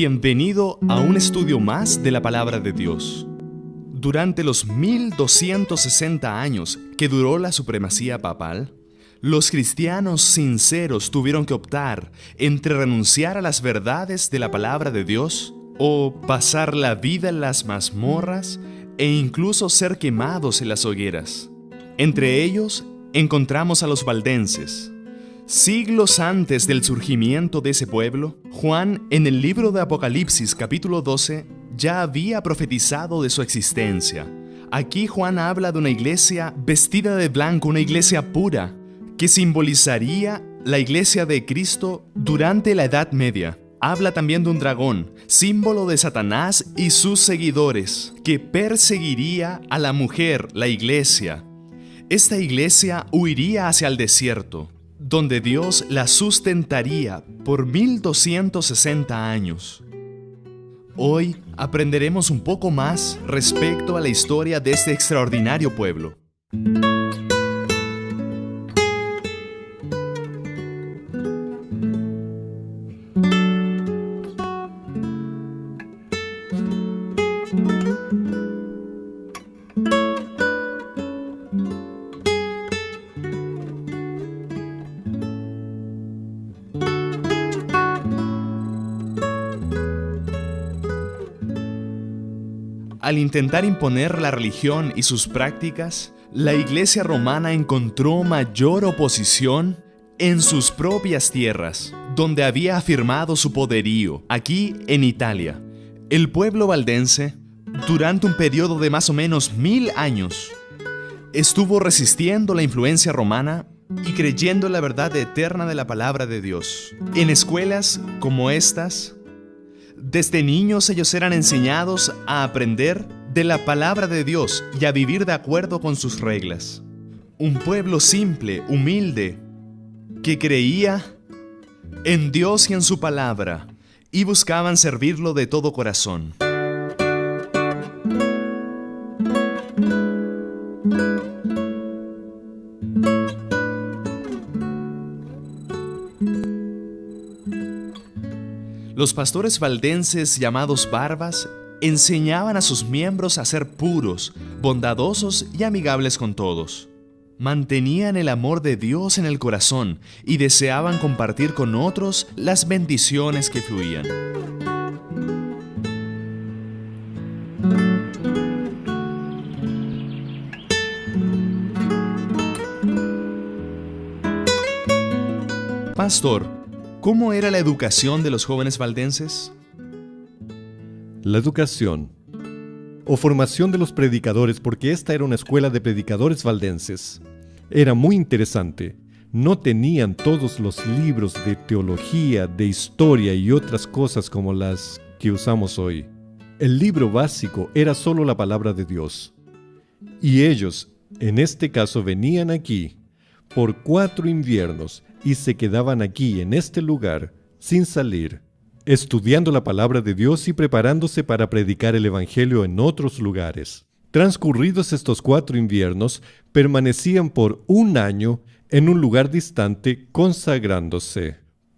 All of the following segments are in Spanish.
Bienvenido a un estudio más de la Palabra de Dios. Durante los 1260 años que duró la supremacía papal, los cristianos sinceros tuvieron que optar entre renunciar a las verdades de la Palabra de Dios o pasar la vida en las mazmorras e incluso ser quemados en las hogueras. Entre ellos encontramos a los valdenses. Siglos antes del surgimiento de ese pueblo, Juan, en el libro de Apocalipsis capítulo 12, ya había profetizado de su existencia. Aquí Juan habla de una iglesia vestida de blanco, una iglesia pura, que simbolizaría la iglesia de Cristo durante la Edad Media. Habla también de un dragón, símbolo de Satanás y sus seguidores, que perseguiría a la mujer, la iglesia. Esta iglesia huiría hacia el desierto, donde Dios la sustentaría por 1260 años. Hoy aprenderemos un poco más respecto a la historia de este extraordinario pueblo. Al intentar imponer la religión y sus prácticas, la Iglesia romana encontró mayor oposición en sus propias tierras, donde había afirmado su poderío, aquí en Italia. El pueblo valdense, durante un periodo de más o menos 1000 años, estuvo resistiendo la influencia romana y creyendo en la verdad eterna de la palabra de Dios. En escuelas como estas, desde niños ellos eran enseñados a aprender de la palabra de Dios y a vivir de acuerdo con sus reglas. Un pueblo simple, humilde, que creía en Dios y en su palabra y buscaban servirlo de todo corazón. Los pastores valdenses llamados barbas enseñaban a sus miembros a ser puros, bondadosos y amigables con todos. Mantenían el amor de Dios en el corazón y deseaban compartir con otros las bendiciones que fluían. Pastor, ¿cómo era la educación de los jóvenes valdenses? La educación o formación de los predicadores, porque esta era una escuela de predicadores valdenses, era muy interesante. No tenían todos los libros de teología, de historia y otras cosas como las que usamos hoy. El libro básico era solo la palabra de Dios. Y ellos, en este caso, venían aquí por 4 inviernos y se quedaban aquí en este lugar sin salir, estudiando la palabra de Dios y preparándose para predicar el Evangelio en otros lugares. Transcurridos estos 4 inviernos, permanecían por 1 año en un lugar distante consagrándose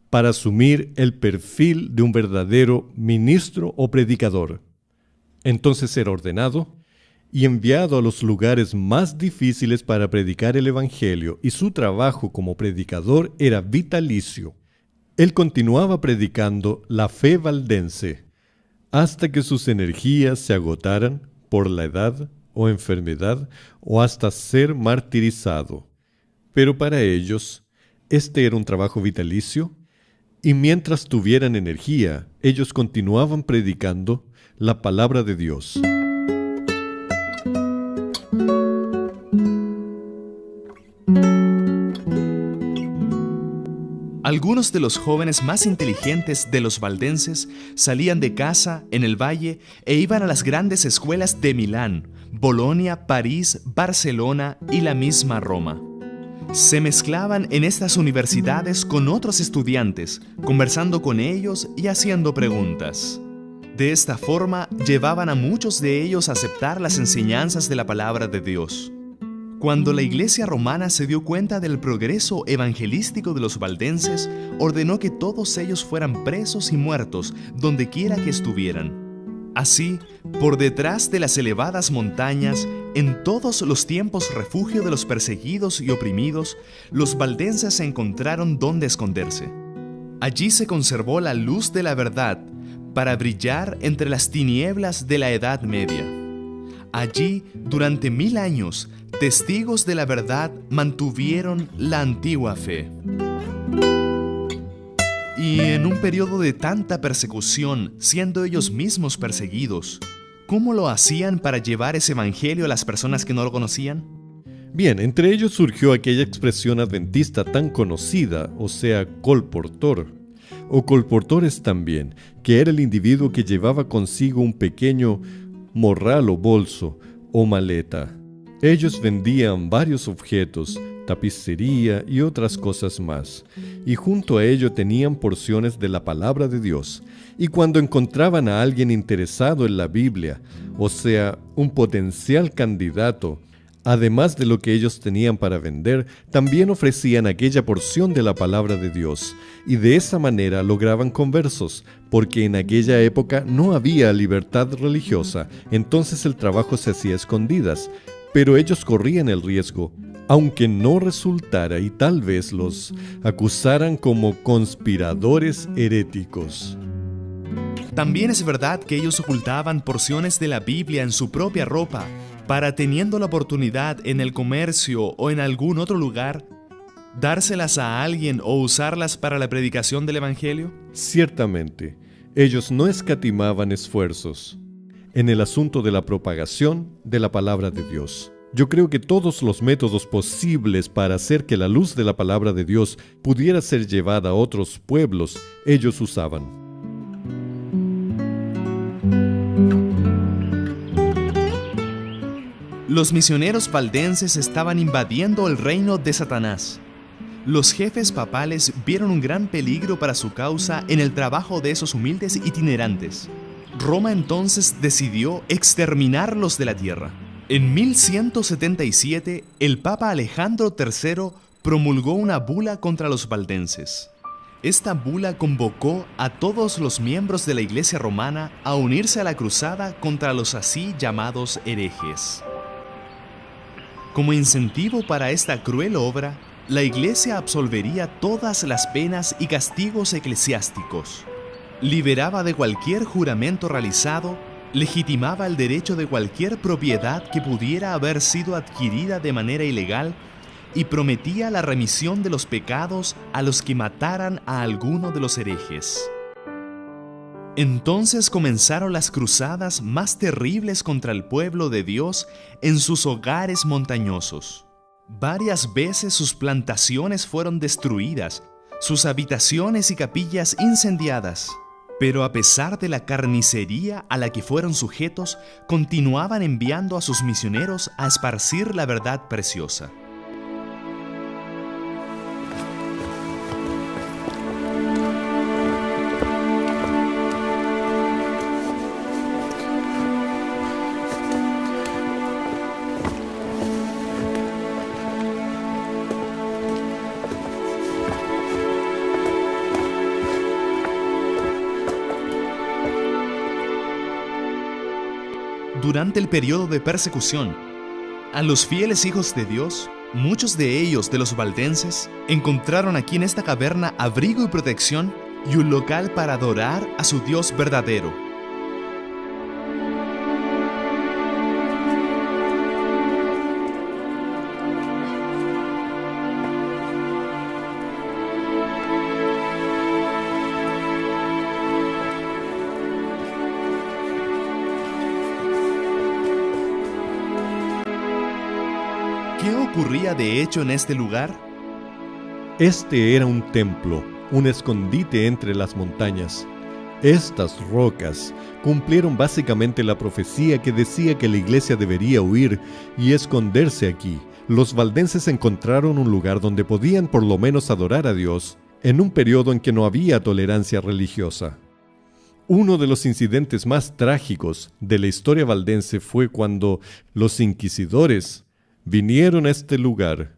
para asumir el perfil de un verdadero ministro o predicador. Entonces era ordenado y enviado a los lugares más difíciles para predicar el Evangelio, y su trabajo como predicador era vitalicio. Él continuaba predicando la fe valdense hasta que sus energías se agotaran por la edad o enfermedad o hasta ser martirizado. Pero para ellos, este era un trabajo vitalicio, y mientras tuvieran energía, ellos continuaban predicando la palabra de Dios. Algunos de los jóvenes más inteligentes de los valdenses salían de casa en el valle e iban a las grandes escuelas de Milán, Bolonia, París, Barcelona y la misma Roma. Se mezclaban en estas universidades con otros estudiantes, conversando con ellos y haciendo preguntas. De esta forma, llevaban a muchos de ellos a aceptar las enseñanzas de la palabra de Dios. Cuando la Iglesia romana se dio cuenta del progreso evangelístico de los valdenses, ordenó que todos ellos fueran presos y muertos donde quiera que estuvieran. Así, por detrás de las elevadas montañas, en todos los tiempos refugio de los perseguidos y oprimidos, los valdenses encontraron dónde esconderse. Allí se conservó la luz de la verdad para brillar entre las tinieblas de la Edad Media. Allí, durante 1000 años, testigos de la verdad mantuvieron la antigua fe. Y en un periodo de tanta persecución, siendo ellos mismos perseguidos, ¿cómo lo hacían para llevar ese evangelio a las personas que no lo conocían? Bien, entre ellos surgió aquella expresión adventista tan conocida, o sea, colportor, o colportores también, que era el individuo que llevaba consigo un pequeño morral o bolso o maleta. Ellos vendían varios objetos, tapicería y otras cosas más, y junto a ello tenían porciones de la palabra de Dios. Y cuando encontraban a alguien interesado en la Biblia, o sea, un potencial candidato, además de lo que ellos tenían para vender, también ofrecían aquella porción de la palabra de Dios, y de esa manera lograban conversos, porque en aquella época no había libertad religiosa, entonces el trabajo se hacía a escondidas, pero ellos corrían el riesgo, aunque no resultara y tal vez los acusaran como conspiradores heréticos. También es verdad que ellos ocultaban porciones de la Biblia en su propia ropa, para, teniendo la oportunidad en el comercio o en algún otro lugar, dárselas a alguien o usarlas para la predicación del Evangelio. Ciertamente, ellos no escatimaban esfuerzos en el asunto de la propagación de la palabra de Dios. Yo creo que todos los métodos posibles para hacer que la luz de la palabra de Dios pudiera ser llevada a otros pueblos, ellos usaban. Los misioneros valdenses estaban invadiendo el reino de Satanás. Los jefes papales vieron un gran peligro para su causa en el trabajo de esos humildes itinerantes. Roma entonces decidió exterminarlos de la tierra. En 1177, el Papa Alejandro III promulgó una bula contra los valdenses. Esta bula convocó a todos los miembros de la Iglesia romana a unirse a la cruzada contra los así llamados herejes. Como incentivo para esta cruel obra, la Iglesia absolvería todas las penas y castigos eclesiásticos, liberaba de cualquier juramento realizado, legitimaba el derecho de cualquier propiedad que pudiera haber sido adquirida de manera ilegal y prometía la remisión de los pecados a los que mataran a alguno de los herejes. Entonces comenzaron las cruzadas más terribles contra el pueblo de Dios en sus hogares montañosos. Varias veces sus plantaciones fueron destruidas, sus habitaciones y capillas incendiadas. Pero a pesar de la carnicería a la que fueron sujetos, continuaban enviando a sus misioneros a esparcir la verdad preciosa. Durante el periodo de persecución, a los fieles hijos de Dios, muchos de ellos de los valdenses, encontraron aquí en esta caverna abrigo y protección y un local para adorar a su Dios verdadero. ¿Qué ocurría de hecho en este lugar? Este era un templo, un escondite entre las montañas. Estas rocas cumplieron básicamente la profecía que decía que la iglesia debería huir y esconderse aquí. Los valdenses encontraron un lugar donde podían por lo menos adorar a Dios en un periodo en que no había tolerancia religiosa. Uno de los incidentes más trágicos de la historia valdense fue cuando los inquisidores vinieron a este lugar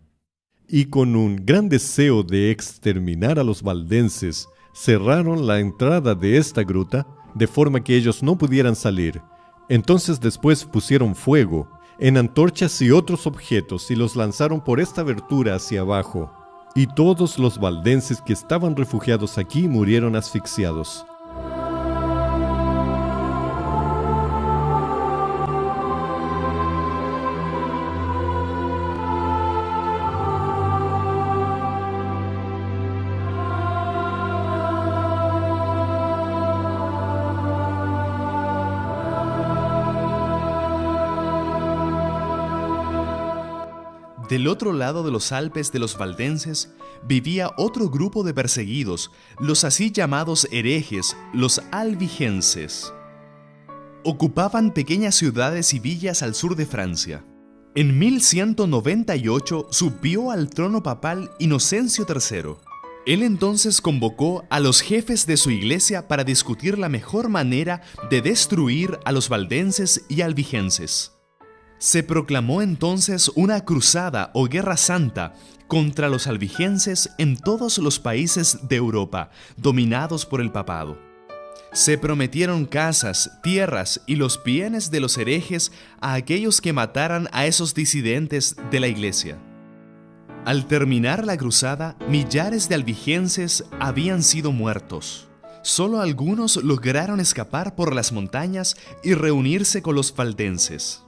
y con un gran deseo de exterminar a los valdenses, cerraron la entrada de esta gruta de forma que ellos no pudieran salir. Entonces después pusieron fuego en antorchas y otros objetos y los lanzaron por esta abertura hacia abajo. Y todos los valdenses que estaban refugiados aquí murieron asfixiados. Del otro lado de los Alpes de los valdenses vivía otro grupo de perseguidos, los así llamados herejes, los albigenses. Ocupaban pequeñas ciudades y villas al sur de Francia. En 1198 subió al trono papal Inocencio III. Él entonces convocó a los jefes de su iglesia para discutir la mejor manera de destruir a los valdenses y albigenses. Se proclamó entonces una cruzada o guerra santa contra los albigenses en todos los países de Europa dominados por el papado. Se prometieron casas, tierras y los bienes de los herejes a aquellos que mataran a esos disidentes de la iglesia. Al terminar la cruzada, millares de albigenses habían sido muertos. Solo algunos lograron escapar por las montañas y reunirse con los valdenses.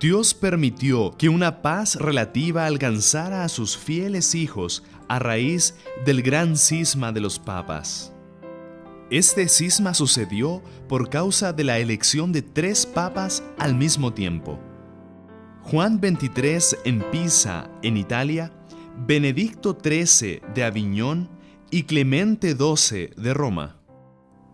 Dios permitió que una paz relativa alcanzara a sus fieles hijos a raíz del gran cisma de los papas. Este cisma sucedió por causa de la elección de 3 papas al mismo tiempo: Juan XXIII en Pisa, en Italia, Benedicto XIII de Aviñón y Clemente XII de Roma.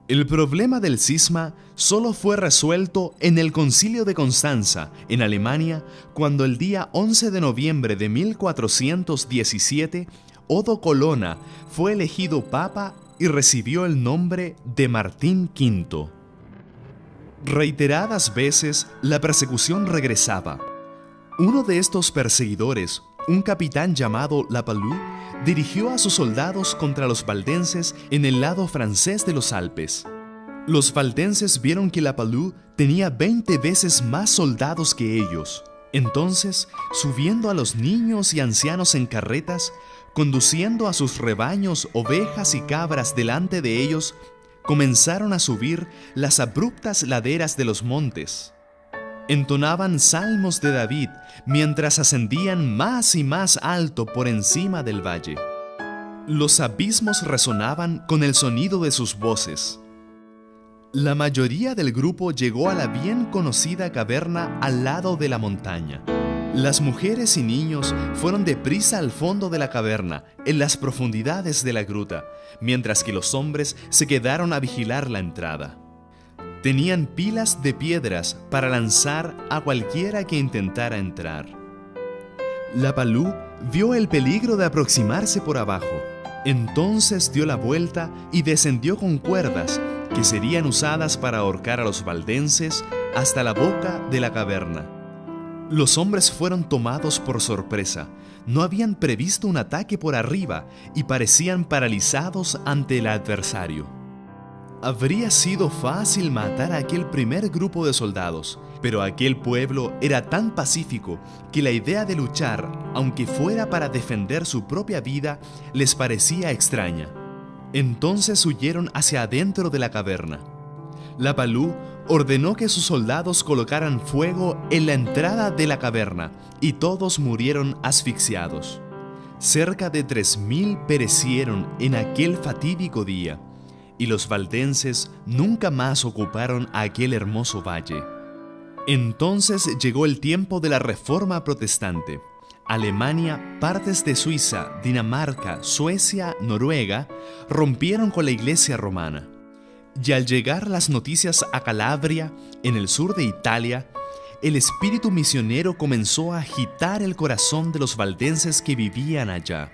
El problema del cisma solo fue resuelto en el Concilio de Constanza, en Alemania, cuando el día 11 de noviembre de 1417, Odo Colonna fue elegido papa y recibió el nombre de Martín V. Reiteradas veces, la persecución regresaba. Uno de estos perseguidores, un capitán llamado Lapalus, dirigió a sus soldados contra los valdenses en el lado francés de los Alpes. Los valdenses vieron que Lapalus tenía 20 veces más soldados que ellos. Entonces, subiendo a los niños y ancianos en carretas, conduciendo a sus rebaños, ovejas y cabras delante de ellos, comenzaron a subir las abruptas laderas de los montes. Entonaban salmos de David mientras ascendían más y más alto por encima del valle. Los abismos resonaban con el sonido de sus voces. La mayoría del grupo llegó a la bien conocida caverna al lado de la montaña. Las mujeres y niños fueron deprisa al fondo de la caverna, en las profundidades de la gruta, mientras que los hombres se quedaron a vigilar la entrada. Tenían pilas de piedras para lanzar a cualquiera que intentara entrar. Lapalus vio el peligro de aproximarse por abajo. Entonces dio la vuelta y descendió con cuerdas que serían usadas para ahorcar a los valdenses hasta la boca de la caverna. Los hombres fueron tomados por sorpresa. No habían previsto un ataque por arriba y parecían paralizados ante el adversario. Habría sido fácil matar a aquel primer grupo de soldados, pero aquel pueblo era tan pacífico que la idea de luchar, aunque fuera para defender su propia vida, les parecía extraña. Entonces huyeron hacia adentro de la caverna. Lapalus ordenó que sus soldados colocaran fuego en la entrada de la caverna y todos murieron asfixiados. Cerca de 3000 perecieron en aquel fatídico día, y los valdenses nunca más ocuparon aquel hermoso valle. Entonces llegó el tiempo de la Reforma Protestante. Alemania, partes de Suiza, Dinamarca, Suecia, Noruega rompieron con la Iglesia romana. Y al llegar las noticias a Calabria, en el sur de Italia, el espíritu misionero comenzó a agitar el corazón de los valdenses que vivían allá.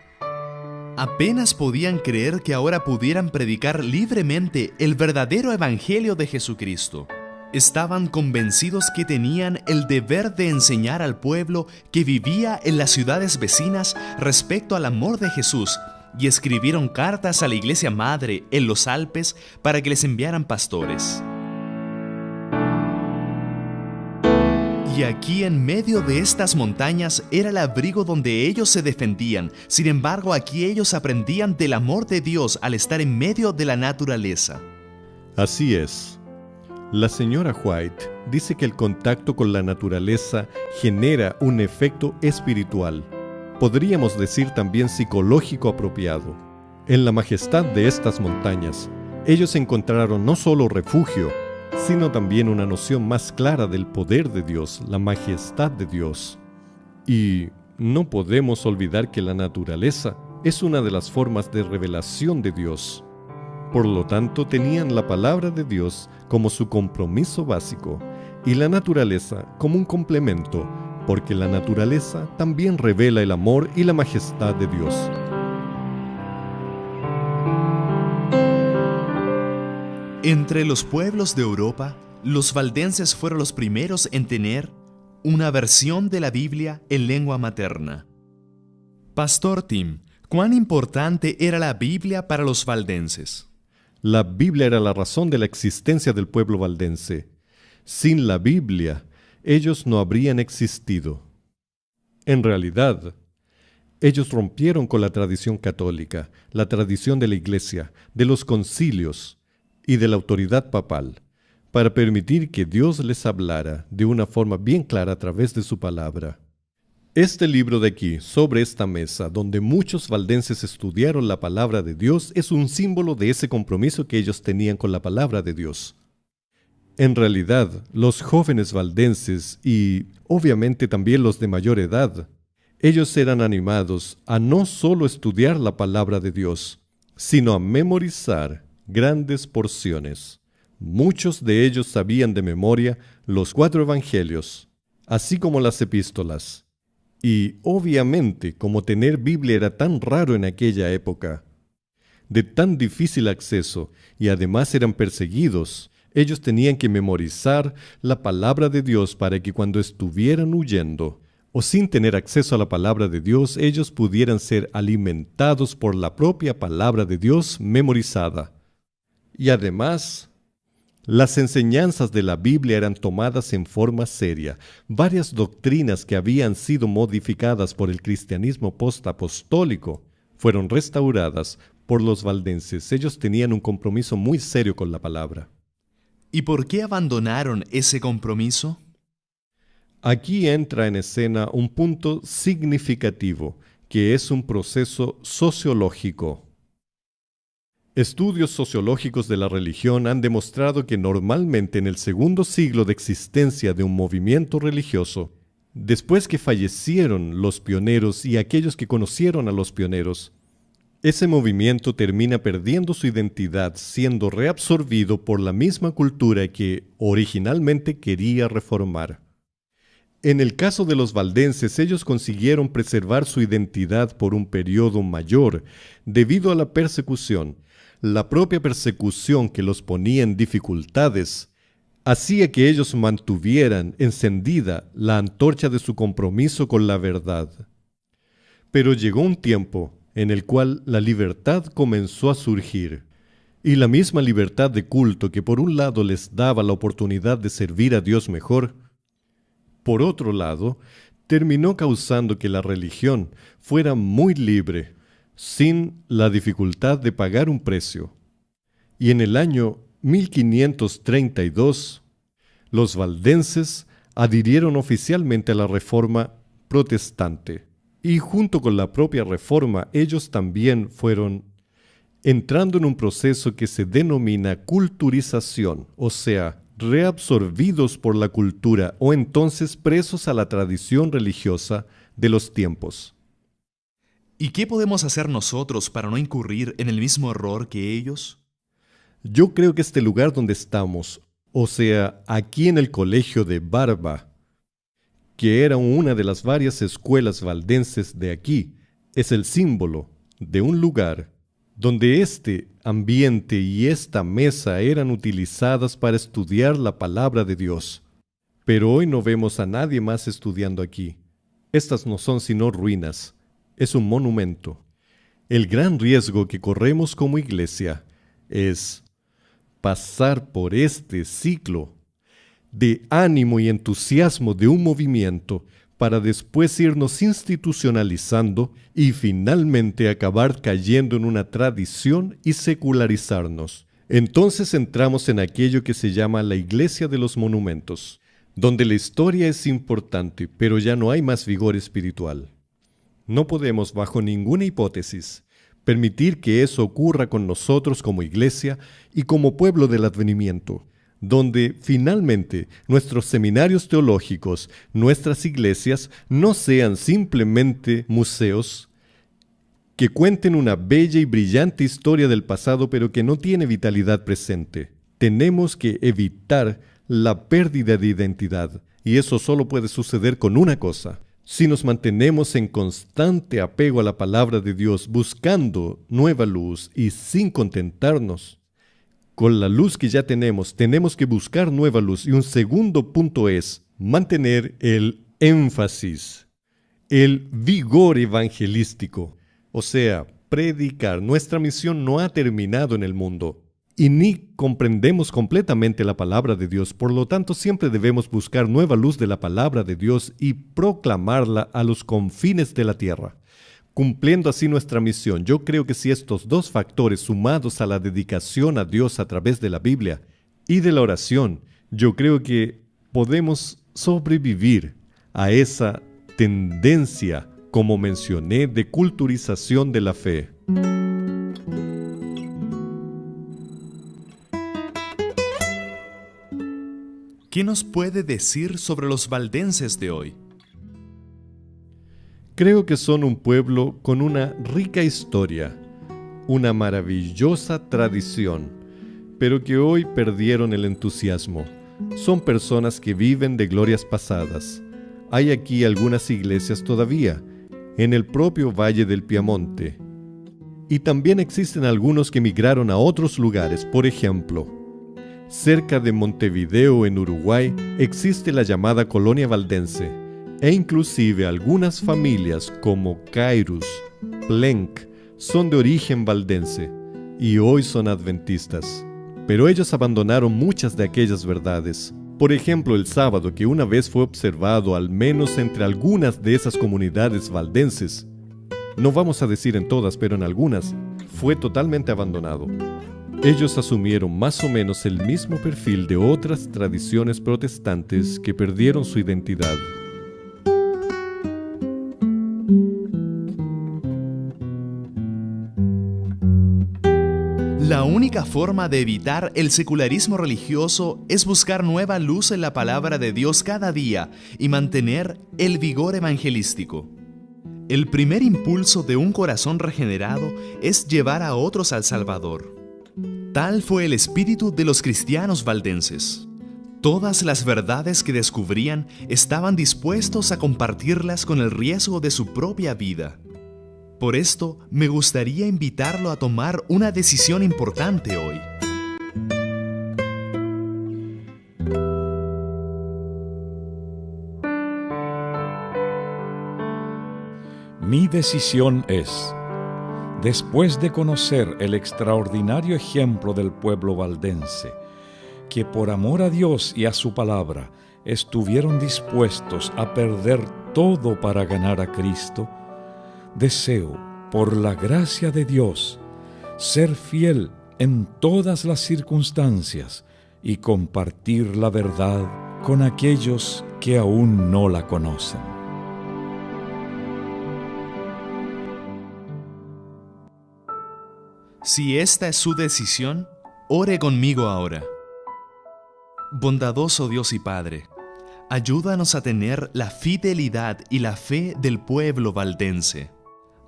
Apenas podían creer que ahora pudieran predicar libremente el verdadero evangelio de Jesucristo. Estaban convencidos que tenían el deber de enseñar al pueblo que vivía en las ciudades vecinas respecto al amor de Jesús, y escribieron cartas a la iglesia madre en los Alpes para que les enviaran pastores. Y aquí en medio de estas montañas era el abrigo donde ellos se defendían. Sin embargo, aquí ellos aprendían del amor de Dios al estar en medio de la naturaleza. Así es. La señora White dice que el contacto con la naturaleza genera un efecto espiritual, podríamos decir también psicológico apropiado. En la majestad de estas montañas, ellos encontraron no solo refugio, sino también una noción más clara del poder de Dios, la majestad de Dios. Y no podemos olvidar que la naturaleza es una de las formas de revelación de Dios. Por lo tanto, tenían la palabra de Dios como su compromiso básico y la naturaleza como un complemento, porque la naturaleza también revela el amor y la majestad de Dios. Entre los pueblos de Europa, los valdenses fueron los primeros en tener una versión de la Biblia en lengua materna. Pastor Tim, ¿cuán importante era la Biblia para los valdenses? La Biblia era la razón de la existencia del pueblo valdense. Sin la Biblia, ellos no habrían existido. En realidad, ellos rompieron con la tradición católica, la tradición de la Iglesia, de los concilios y de la autoridad papal, para permitir que Dios les hablara de una forma bien clara a través de su palabra. Este libro de aquí, sobre esta mesa, donde muchos valdenses estudiaron la palabra de Dios, es un símbolo de ese compromiso que ellos tenían con la palabra de Dios. En realidad, los jóvenes valdenses y, obviamente, también los de mayor edad, ellos eran animados a no solo estudiar la palabra de Dios, sino a memorizar grandes porciones. Muchos de ellos sabían de memoria los 4 evangelios, así como las epístolas. Y, obviamente, como tener Biblia era tan raro en aquella época, de tan difícil acceso, y además eran perseguidos, ellos tenían que memorizar la palabra de Dios para que cuando estuvieran huyendo, o sin tener acceso a la palabra de Dios, ellos pudieran ser alimentados por la propia palabra de Dios memorizada. Y además, las enseñanzas de la Biblia eran tomadas en forma seria. Varias doctrinas que habían sido modificadas por el cristianismo postapostólico fueron restauradas por los valdenses. Ellos tenían un compromiso muy serio con la palabra. ¿Y por qué abandonaron ese compromiso? Aquí entra en escena un punto significativo, que es un proceso sociológico. Estudios sociológicos de la religión han demostrado que normalmente en el segundo siglo de existencia de un movimiento religioso, después que fallecieron los pioneros y aquellos que conocieron a los pioneros, ese movimiento termina perdiendo su identidad, siendo reabsorbido por la misma cultura que originalmente quería reformar. En el caso de los valdenses, ellos consiguieron preservar su identidad por un periodo mayor debido a la persecución. La propia persecución que los ponía en dificultades hacía que ellos mantuvieran encendida la antorcha de su compromiso con la verdad. Pero llegó un tiempo en el cual la libertad comenzó a surgir, y la misma libertad de culto que por un lado les daba la oportunidad de servir a Dios mejor, por otro lado, terminó causando que la religión fuera muy libre, sin la dificultad de pagar un precio. Y en el año 1532, los valdenses adhirieron oficialmente a la Reforma protestante. Y junto con la propia Reforma, ellos también fueron entrando en un proceso que se denomina culturización, o sea, reabsorbidos por la cultura o entonces presos a la tradición religiosa de los tiempos. ¿Y qué podemos hacer nosotros para no incurrir en el mismo error que ellos? Yo creo que este lugar donde estamos, o sea, aquí en el colegio de Barba, que era una de las varias escuelas valdenses de aquí, es el símbolo de un lugar donde este ambiente y esta mesa eran utilizadas para estudiar la palabra de Dios. Pero hoy no vemos a nadie más estudiando aquí. Estas no son sino ruinas, es un monumento. El gran riesgo que corremos como iglesia es pasar por este ciclo de ánimo y entusiasmo de un movimiento para después irnos institucionalizando y finalmente acabar cayendo en una tradición y secularizarnos. Entonces entramos en aquello que se llama la iglesia de los monumentos, donde la historia es importante, pero ya no hay más vigor espiritual. No podemos, bajo ninguna hipótesis, permitir que eso ocurra con nosotros como iglesia y como pueblo del advenimiento, donde finalmente nuestros seminarios teológicos, nuestras iglesias, no sean simplemente museos que cuenten una bella y brillante historia del pasado, pero que no tiene vitalidad presente. Tenemos que evitar la pérdida de identidad, y eso solo puede suceder con una cosa: si nos mantenemos en constante apego a la palabra de Dios, buscando nueva luz y sin contentarnos con la luz que ya tenemos que buscar nueva luz. Y un segundo punto es mantener el énfasis, el vigor evangelístico, o sea, predicar. Nuestra misión no ha terminado en el mundo y ni comprendemos completamente la palabra de Dios. Por lo tanto, siempre debemos buscar nueva luz de la palabra de Dios y proclamarla a los confines de la tierra, cumpliendo así nuestra misión. Yo creo que si estos dos factores, sumados a la dedicación a Dios a través de la Biblia y de la oración, yo creo que podemos sobrevivir a esa tendencia, como mencioné, de culturización de la fe. ¿Qué nos puede decir sobre los valdenses de hoy? Creo que son un pueblo con una rica historia, una maravillosa tradición, pero que hoy perdieron el entusiasmo. Son personas que viven de glorias pasadas. Hay aquí algunas iglesias todavía, en el propio Valle del Piamonte. Y también existen algunos que emigraron a otros lugares. Por ejemplo, cerca de Montevideo, en Uruguay, existe la llamada Colonia Valdense, e inclusive algunas familias como Cairus, Plenk, son de origen valdense y hoy son adventistas. Pero ellos abandonaron muchas de aquellas verdades. Por ejemplo, el sábado, que una vez fue observado al menos entre algunas de esas comunidades valdenses, no vamos a decir en todas, pero en algunas, fue totalmente abandonado. Ellos asumieron más o menos el mismo perfil de otras tradiciones protestantes que perdieron su identidad. La única forma de evitar el secularismo religioso es buscar nueva luz en la palabra de Dios cada día y mantener el vigor evangelístico. El primer impulso de un corazón regenerado es llevar a otros al Salvador. Tal fue el espíritu de los cristianos valdenses. Todas las verdades que descubrían estaban dispuestos a compartirlas con el riesgo de su propia vida. Por esto, me gustaría invitarlo a tomar una decisión importante hoy. Mi decisión es, después de conocer el extraordinario ejemplo del pueblo valdense, que por amor a Dios y a su palabra estuvieron dispuestos a perder todo para ganar a Cristo, deseo, por la gracia de Dios, ser fiel en todas las circunstancias y compartir la verdad con aquellos que aún no la conocen. Si esta es su decisión, ore conmigo ahora. Bondadoso Dios y Padre, ayúdanos a tener la fidelidad y la fe del pueblo valdense.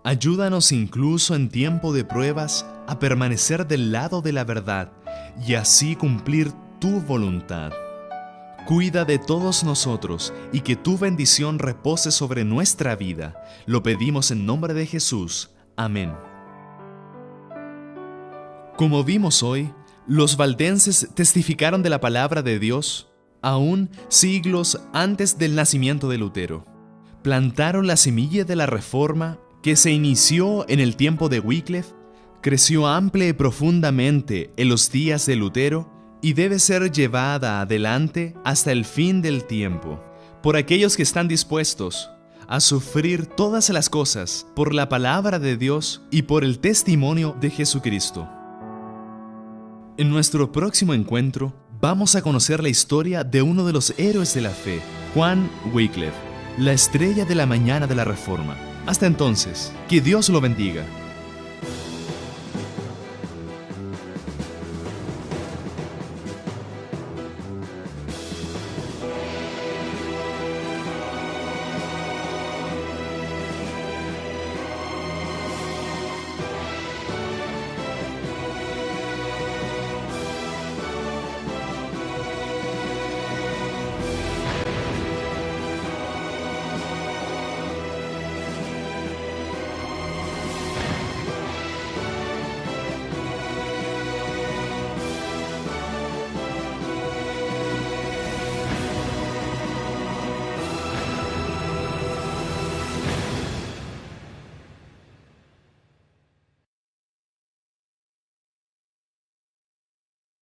Ayúdanos incluso en tiempo de pruebas a permanecer del lado de la verdad y así cumplir tu voluntad. Cuida de todos nosotros y que tu bendición repose sobre nuestra vida. Lo pedimos en nombre de Jesús. Amén. Como vimos hoy, los valdenses testificaron de la palabra de Dios aún siglos antes del nacimiento de Lutero. Plantaron la semilla de la Reforma que se inició en el tiempo de Wycliffe, creció amplia y profundamente en los días de Lutero y debe ser llevada adelante hasta el fin del tiempo, por aquellos que están dispuestos a sufrir todas las cosas por la palabra de Dios y por el testimonio de Jesucristo. En nuestro próximo encuentro, vamos a conocer la historia de uno de los héroes de la fe, Juan Wycliffe, la estrella de la mañana de la Reforma. Hasta entonces, que Dios lo bendiga.